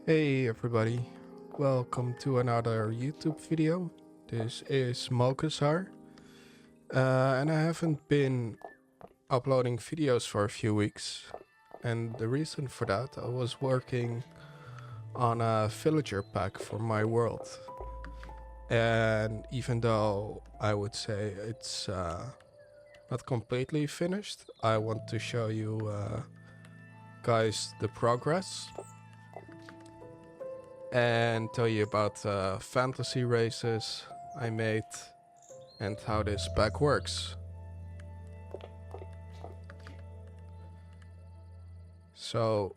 Hey everybody, welcome to another YouTube video. This is Malkazar, and I haven't been uploading videos for a few weeks, and the reason for that, I was working on a villager pack for my world, and even though I would say it's not completely finished, I want to show you guys the progress and tell you about fantasy races I made and how this pack works. So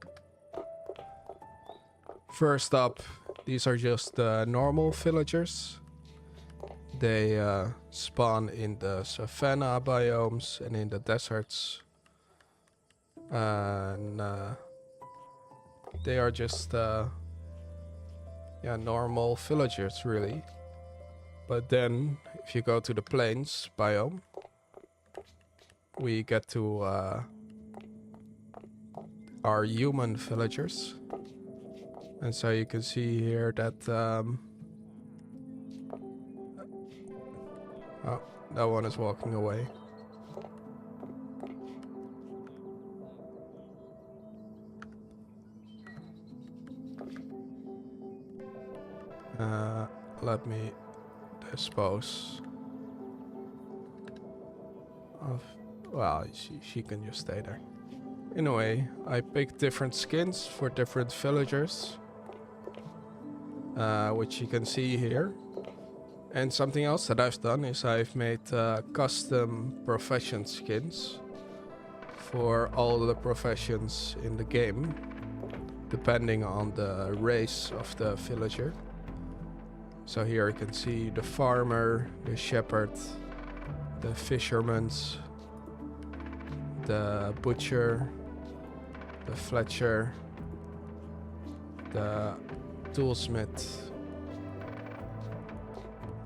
first up, these are just normal villagers. They spawn in the savanna biomes and in the deserts, and they are just normal villagers really. But then if you go to the plains biome, we get to our human villagers. And so you can see here that oh, that one is walking away. Let me dispose of... Well, she can just stay there. Anyway, I picked different skins for different villagers, which you can see here. And something else that I've done is I've made custom profession skins for all the professions in the game, depending on the race of the villager. So here you can see the farmer, the shepherd, the fisherman, the butcher, the fletcher, the toolsmith,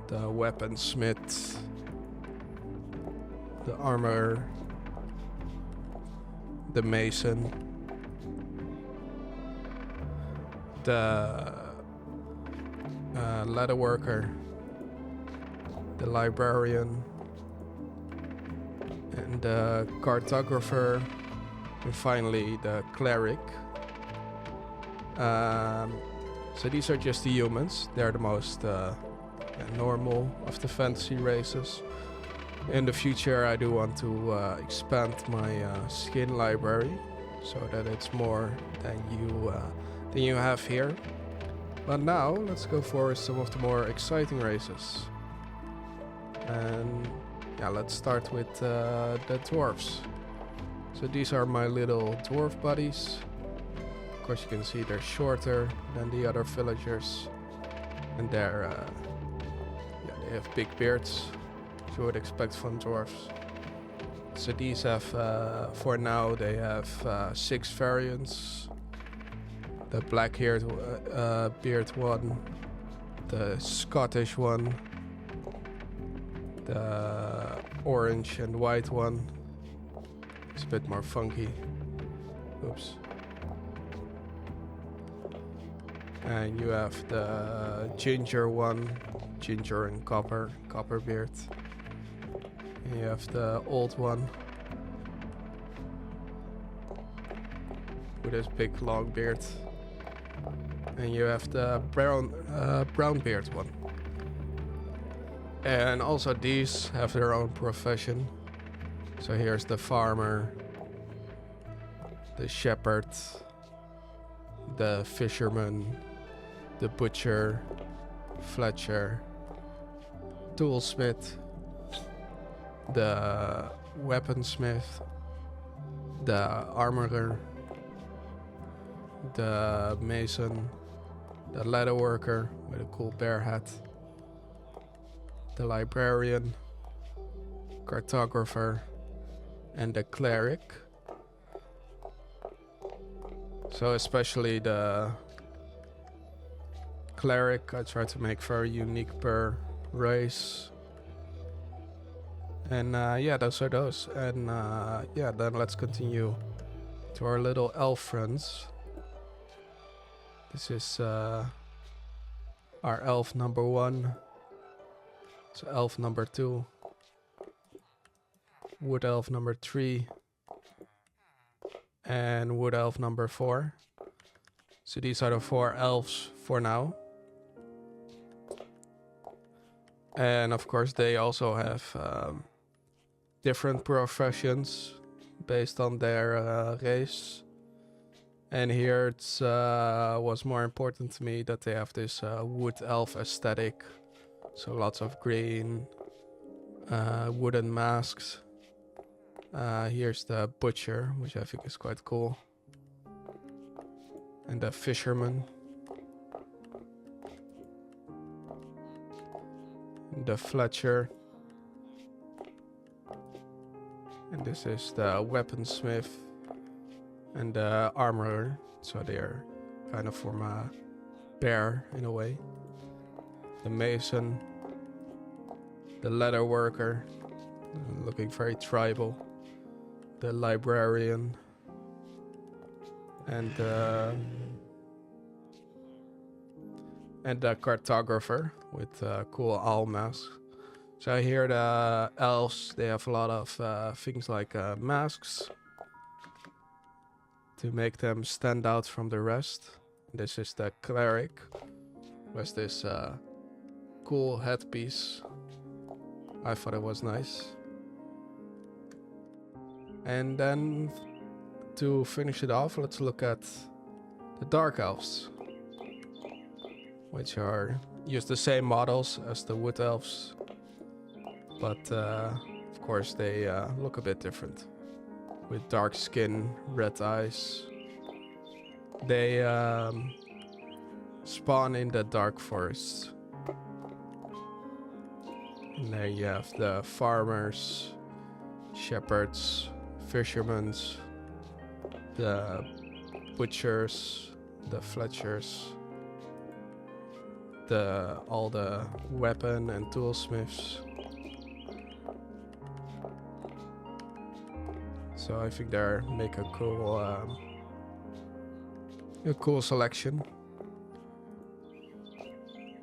the weaponsmith, the armor, the mason, the leather worker, the librarian, and the cartographer, and finally the cleric. So these are just the humans. They're the most normal of the fantasy races. In the future I do want to expand my skin library so that it's more than you have here. But now let's go for some of the more exciting races. And yeah, let's start with the dwarves. So these are my little dwarf buddies. Of course you can see they're shorter than the other villagers, and they're they have big beards, as you would expect from dwarves. So these have for now they have 6 variants. The black-haired beard one, the Scottish one, the orange and white one. It's a bit more funky. Oops. And you have the ginger one, ginger and copper beard. And you have the old one with his big long beard. And you have the brown beard one. And also these have their own profession. So here's the farmer, the shepherd, the fisherman, the butcher, fletcher, toolsmith, the weaponsmith, the armorer, the mason, the leather worker with a cool bear hat, the librarian, cartographer, and the cleric. So especially the cleric I try to make very unique per race. And yeah, those are those. And yeah, then let's continue to our little elf friends. This is our elf number 1. So elf number 2. Wood elf number 3. And wood elf number 4. So these are the 4 elves for now. And of course they also have different professions based on their race. And here it's was more important to me that they have this wood elf aesthetic. So lots of green, wooden masks. Here's the butcher, which I think is quite cool. And the fisherman. The Fletcher. And this is the weaponsmith and the armorer. So they're kind of from a pair in a way. The mason. The leather worker. Looking very tribal. The librarian. And the cartographer with cool owl masks. So here the elves, they have a lot of things like masks to make them stand out from the rest. This is the cleric with this cool headpiece. I thought it was nice. And then to finish it off, let's look at the dark elves, which use the same models as the wood elves, but of course they look a bit different, with dark skin, red eyes. They spawn in the dark forests. And there you have the farmers, shepherds, fishermen, the butchers, the fletchers, all the weapon and toolsmiths. So I think they make a cool selection.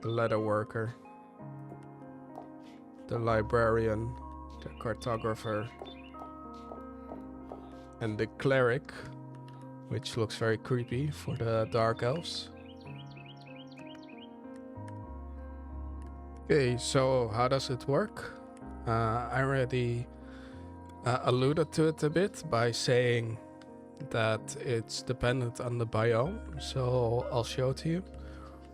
The leather worker, the librarian, the cartographer, and the cleric, which looks very creepy for the dark elves. Okay, so how does it work? I already alluded to it a bit by saying that it's dependent on the biome, so I'll show it to you.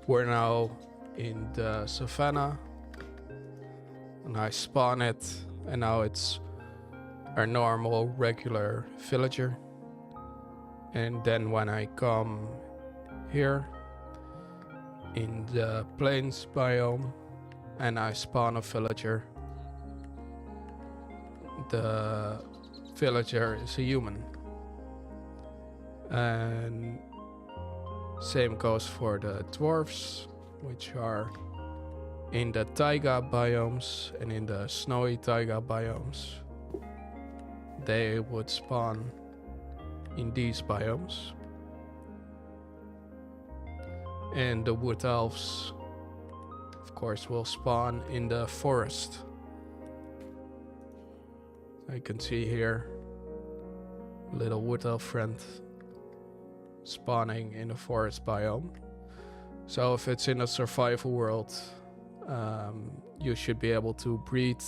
We're now in the savanna, and I spawn it, and now it's our normal regular villager. And then when I come here in the plains biome and I spawn a villager, the villager is a human. And same goes for the dwarves, which are in the taiga biomes and in the snowy taiga biomes. They would spawn in these biomes. And the wood elves, of course, will spawn in the forest. You can see here little wood elf friend spawning in the forest biome. So if it's in a survival world, you should be able to breed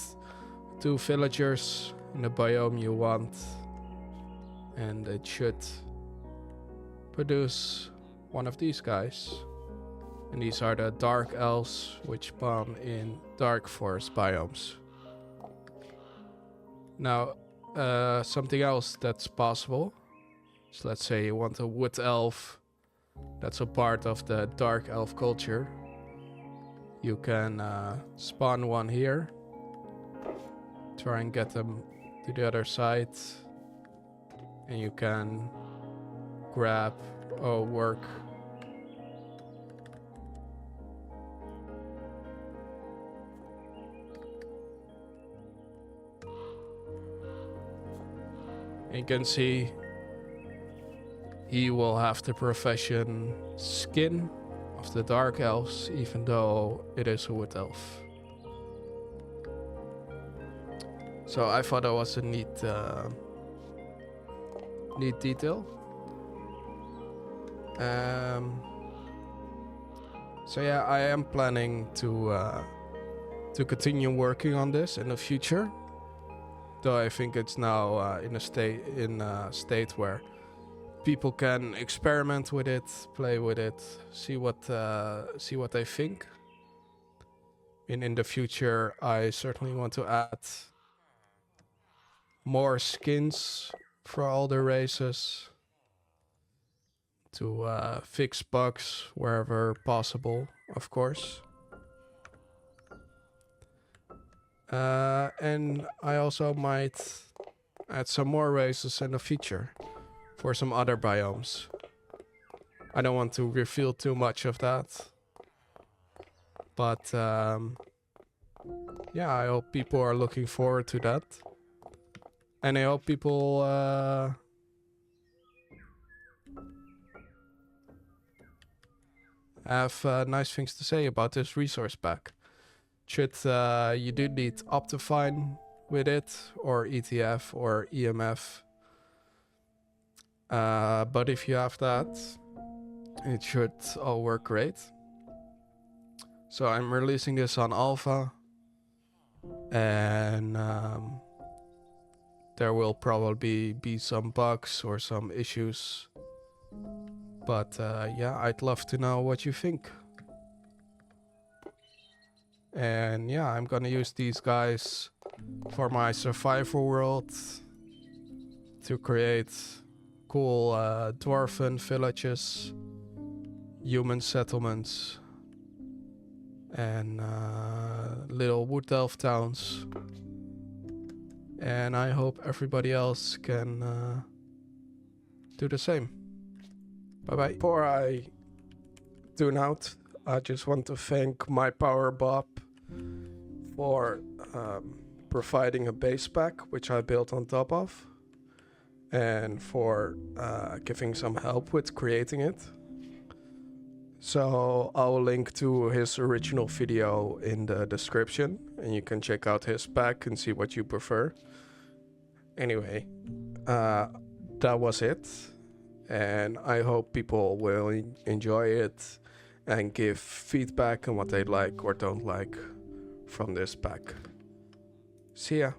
2 villagers in the biome you want, and it should produce one of these guys. And these are the dark elves, which spawn in dark forest biomes. Now, something else that's possible is, let's say you want a wood elf that's a part of the dark elf culture. You can spawn one here, try and get them to the other side, and you can grab or work and you can see he will have the profession skin of the dark elves, even though it is a wood elf. So I thought that was a neat detail. So yeah, I am planning to continue working on this in the future. Though I think it's now in a state where people can experiment with it, play with it, see what they think. And in the future, I certainly want to add more skins for all the races to fix bugs wherever possible, of course. And I also might add some more races in the future for some other biomes. I don't want to reveal too much of that. But yeah, I hope people are looking forward to that. And I hope people have nice things to say about this resource pack. Should you do need Optifine with it, or ETF, or EMF. But if you have that, it should all work great. So I'm releasing this on alpha, and there will probably be some bugs or some issues. But yeah, I'd love to know what you think. And yeah, I'm gonna use these guys for my survival world to create cool dwarven villages, human settlements, and little wood elf towns. And I hope everybody else can do the same. Bye bye. Before I tune out, I just want to thank MyPowerBob for providing a base pack, which I built on top of, and for giving some help with creating it. So I'll link to his original video in the description, and you can check out his pack and see what you prefer. Anyway, that was it, and I hope people will enjoy it and give feedback on what they like or don't like from this pack. See ya.